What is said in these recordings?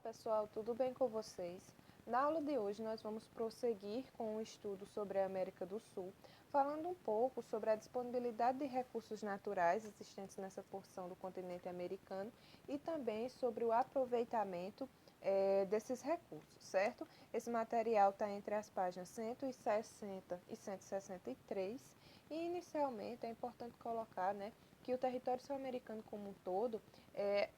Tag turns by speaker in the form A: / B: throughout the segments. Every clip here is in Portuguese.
A: pessoal, tudo bem com vocês? Na aula de hoje nós vamos prosseguir com o estudo sobre a América do Sul, falando um pouco sobre a disponibilidade de recursos naturais existentes nessa porção do continente americano e também sobre o aproveitamento desses recursos, certo? Esse material está entre as páginas 160 e 163 e inicialmente é importante colocar, né, que o território sul-americano como um todo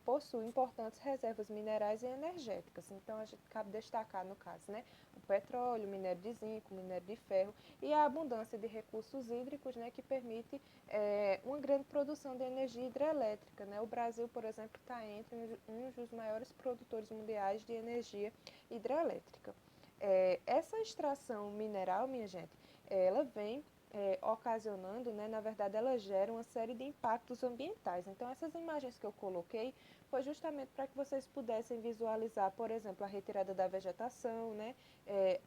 A: possui importantes reservas minerais e energéticas. Então, a gente cabe destacar, no caso, né, o petróleo, o minério de zinco, o minério de ferro e a abundância de recursos hídricos, né, que permite uma grande produção de energia hidrelétrica. Né? O Brasil, por exemplo, está entre um dos maiores produtores mundiais de energia hidrelétrica. Essa extração mineral, minha gente, ela vem ocasionando, né, na verdade, ela gera uma série de impactos ambientais. Então, essas imagens que eu coloquei foi justamente para que vocês pudessem visualizar, por exemplo, a retirada da vegetação, né,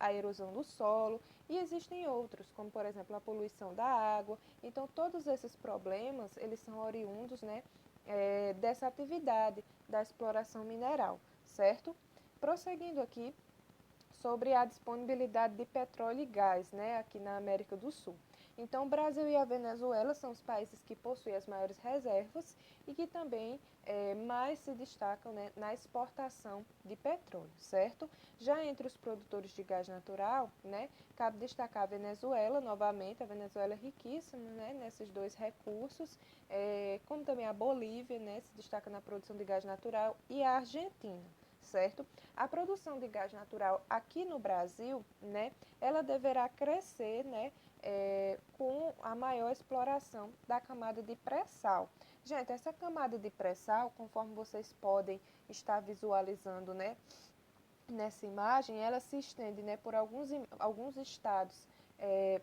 A: a erosão do solo, e existem outros, como, por exemplo, a poluição da água. Então, todos esses problemas, eles são oriundos, né, dessa atividade da exploração mineral, certo? Prosseguindo aqui sobre a disponibilidade de petróleo e gás, né, aqui na América do Sul. Então, o Brasil e a Venezuela são os países que possuem as maiores reservas e que também mais se destacam, né, na exportação de petróleo, certo? Já entre os produtores de gás natural, né, cabe destacar a Venezuela, novamente, a Venezuela é riquíssima, né, nesses dois recursos, como também a Bolívia, né, se destaca na produção de gás natural, e a Argentina, certo? A produção de gás natural aqui no Brasil, né, ela deverá crescer, né, com a maior exploração da camada de pré-sal. Gente, essa camada de pré-sal, conforme vocês podem estar visualizando, né, nessa imagem, ela se estende, né, por alguns estados,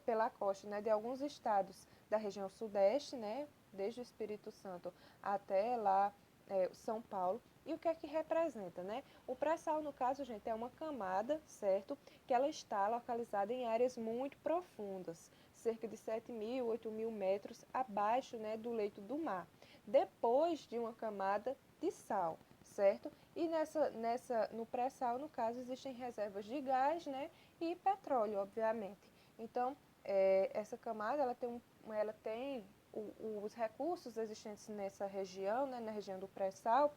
A: pela costa, né, de alguns estados da região sudeste, né, desde o Espírito Santo até lá, São Paulo. E o que é que representa, né? O pré-sal, no caso, gente, é uma camada, certo? Que ela está localizada em áreas muito profundas, cerca de 7.000, 8.000 metros abaixo, né, do leito do mar, depois de uma camada de sal, certo? E no pré-sal, no caso, existem reservas de gás, né, e petróleo, obviamente. Então, essa camada, ela tem os recursos existentes nessa região, né, na região do pré-sal,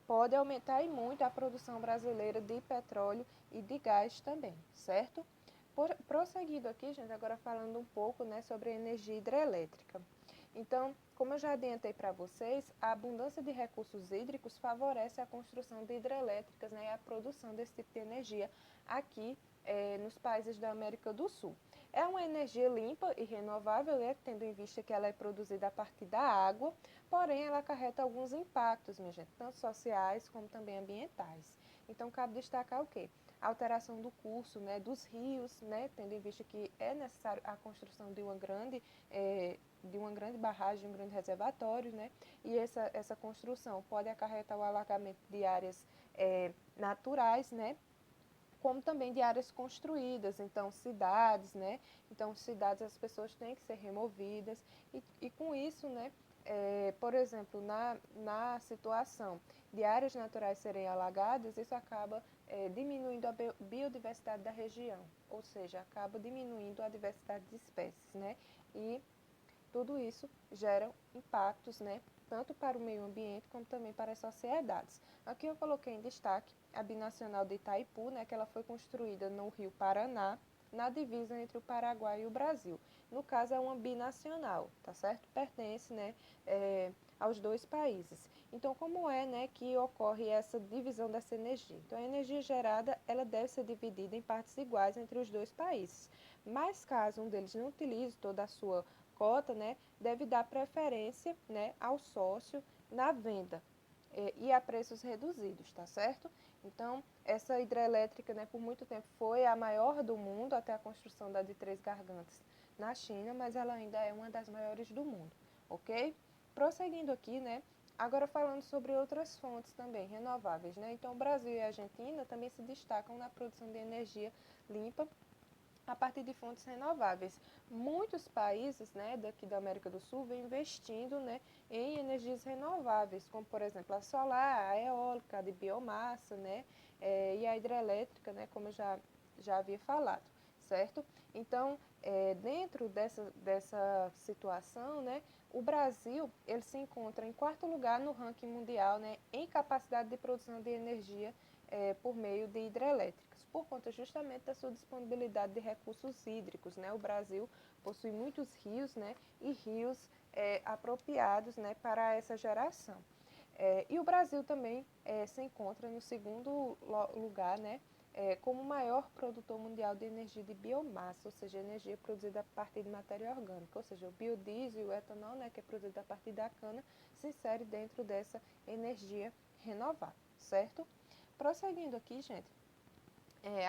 A: pode aumentar e muito a produção brasileira de petróleo e de gás também, certo? Prosseguindo aqui, gente, agora falando um pouco, né, sobre a energia hidrelétrica. Então, como eu já adiantei para vocês, a abundância de recursos hídricos favorece a construção de hidrelétricas, né, e a produção desse tipo de energia aqui nos países da América do Sul. É uma energia limpa e renovável, né, tendo em vista que ela é produzida a partir da água, porém ela acarreta alguns impactos, minha gente, tanto sociais como também ambientais. Então, cabe destacar o quê? A alteração do curso, né, dos rios, né, tendo em vista que é necessário a construção de uma grande barragem, um grande reservatório, né, e essa construção pode acarretar o alargamento de áreas naturais, né, como também de áreas construídas, então cidades, né? Então cidades as pessoas têm que ser removidas e com isso, né? Por exemplo, na situação de áreas naturais serem alagadas, isso acaba diminuindo a biodiversidade da região, ou seja, acaba diminuindo a diversidade de espécies, né? E tudo isso gera impactos, né, tanto para o meio ambiente como também para as sociedades. Aqui eu coloquei em destaque a binacional de Itaipu, né, que ela foi construída no Rio Paraná, na divisa entre o Paraguai e o Brasil. No caso, é uma binacional, tá certo? Pertence, né, aos dois países. Então, como é, né, que ocorre essa divisão dessa energia? Então, a energia gerada, ela deve ser dividida em partes iguais entre os dois países. Mas, caso um deles não utilize toda a sua cota, né, deve dar preferência, né, ao sócio na venda e a preços reduzidos, tá certo? Então, essa hidrelétrica, né, por muito tempo foi a maior do mundo até a construção da de Três Gargantas na China, mas ela ainda é uma das maiores do mundo, ok? Prosseguindo aqui, né, agora falando sobre outras fontes também renováveis, né? Então, o Brasil e a Argentina também se destacam na produção de energia limpa a partir de fontes renováveis. Muitos países, né, daqui da América do Sul vêm investindo, né, em energias renováveis, como por exemplo a solar, a eólica, a de biomassa, né, e a hidrelétrica, né, como eu já havia falado, certo? Então, dentro dessa situação, né, o Brasil ele se encontra em quarto lugar no ranking mundial, né, em capacidade de produção de energia por meio de hidrelétricas, por conta justamente da sua disponibilidade de recursos hídricos, né? O Brasil possui muitos rios, né, e rios apropriados, né, para essa geração. E o Brasil também se encontra no segundo lugar, né, como o maior produtor mundial de energia de biomassa, ou seja, energia produzida a partir de matéria orgânica, ou seja, o biodiesel e o etanol, né, que é produzido a partir da cana, se insere dentro dessa energia renovável, certo? Prosseguindo aqui, gente,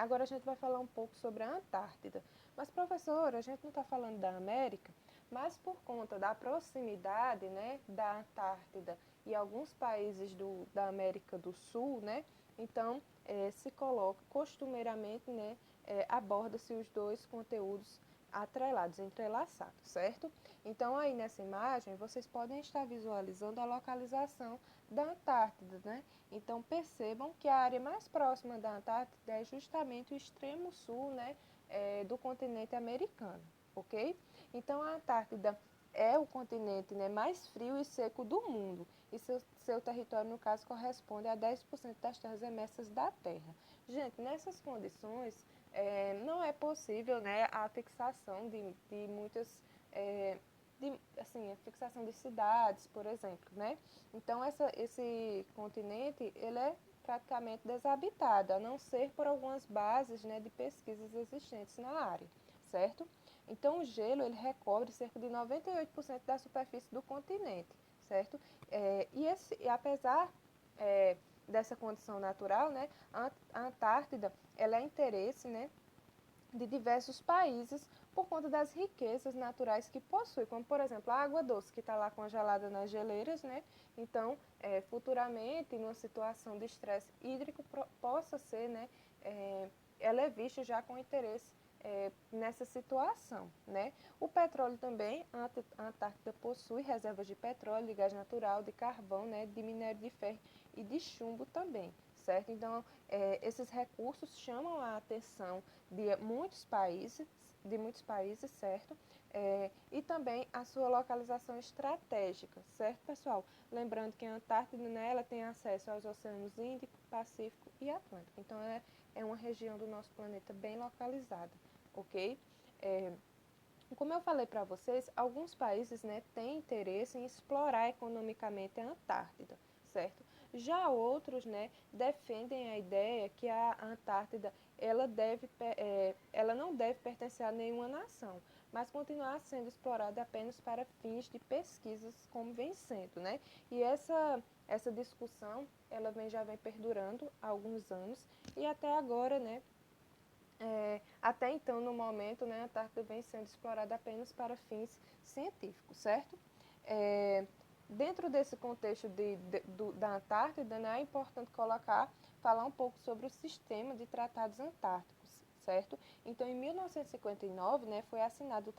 A: agora a gente vai falar um pouco sobre a Antártida. Mas, professora, a gente não está falando da América, mas por conta da proximidade, né, da Antártida e alguns países da América do Sul, né, então se coloca costumeiramente, né, aborda-se os dois conteúdos atrelados, entrelaçados, certo? Então, aí nessa imagem, vocês podem estar visualizando a localização da Antártida, né? Então, percebam que a área mais próxima da Antártida é justamente o extremo sul, né, do continente americano, ok? Então, a Antártida é o continente, né, mais frio e seco do mundo e seu território, no caso, corresponde a 10% das terras emersas da Terra. Gente, nessas condições, não é possível, né, a fixação de muitas... assim, a fixação de cidades, por exemplo, né? Então, esse continente, ele é praticamente desabitado, a não ser por algumas bases, né, de pesquisas existentes na área, certo? Então, o gelo, ele recobre cerca de 98% da superfície do continente, certo? E apesar dessa condição natural, né, a Antártida, ela é interesse, né, de diversos países por conta das riquezas naturais que possui, como por exemplo a água doce que está lá congelada nas geleiras, né? Então, futuramente, numa situação de estresse hídrico, possa ser, né? Ela é vista já com interesse nessa situação, né? O petróleo também, a Antártida possui reservas de petróleo, de gás natural, de carvão, né? De minério de ferro e de chumbo também, certo? Então, esses recursos chamam a atenção de muitos países, certo? E também a sua localização estratégica, certo, pessoal? Lembrando que a Antártida, né, ela tem acesso aos oceanos Índico, Pacífico e Atlântico. Então, é uma região do nosso planeta bem localizada, ok? Como eu falei para vocês, alguns países, né, têm interesse em explorar economicamente a Antártida, certo? Já outros, né, defendem a ideia que a Antártida ela não deve pertencer a nenhuma nação, mas continuar sendo explorada apenas para fins de pesquisas, como vem sendo, né? E essa discussão, já vem perdurando há alguns anos e até agora, né, até então, no momento, né, a Antártida vem sendo explorada apenas para fins científicos, certo? Dentro desse contexto da Antártida, né, é importante falar um pouco sobre o sistema de tratados antárticos, certo? Então, em 1959, né, foi assinado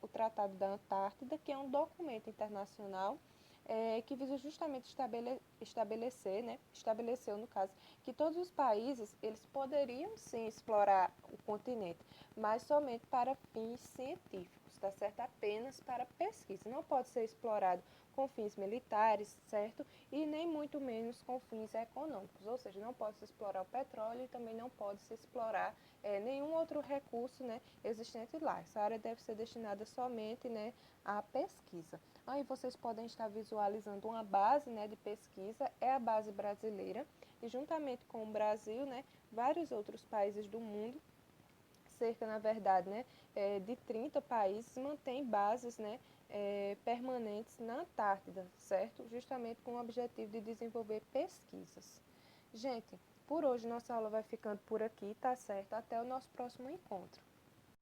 A: o Tratado da Antártida, que é um documento internacional que visa justamente estabelecer, né, estabeleceu, no caso, que todos os países eles poderiam sim explorar o continente, mas somente para fins científicos, tá certo? Apenas para pesquisa. Não pode ser explorado com fins militares, certo? E nem muito menos com fins econômicos, ou seja, não pode se explorar o petróleo e também não pode se explorar nenhum outro recurso, né, existente lá. Essa área deve ser destinada somente, né, à pesquisa. Aí vocês podem estar visualizando uma base, né, de pesquisa, é a base brasileira, e juntamente com o Brasil, né, vários outros países do mundo, cerca, na verdade, né, de 30 países, mantêm bases, né, permanentes na Antártida, certo? Justamente com o objetivo de desenvolver pesquisas. Gente, por hoje nossa aula vai ficando por aqui, tá certo? Até o nosso próximo encontro.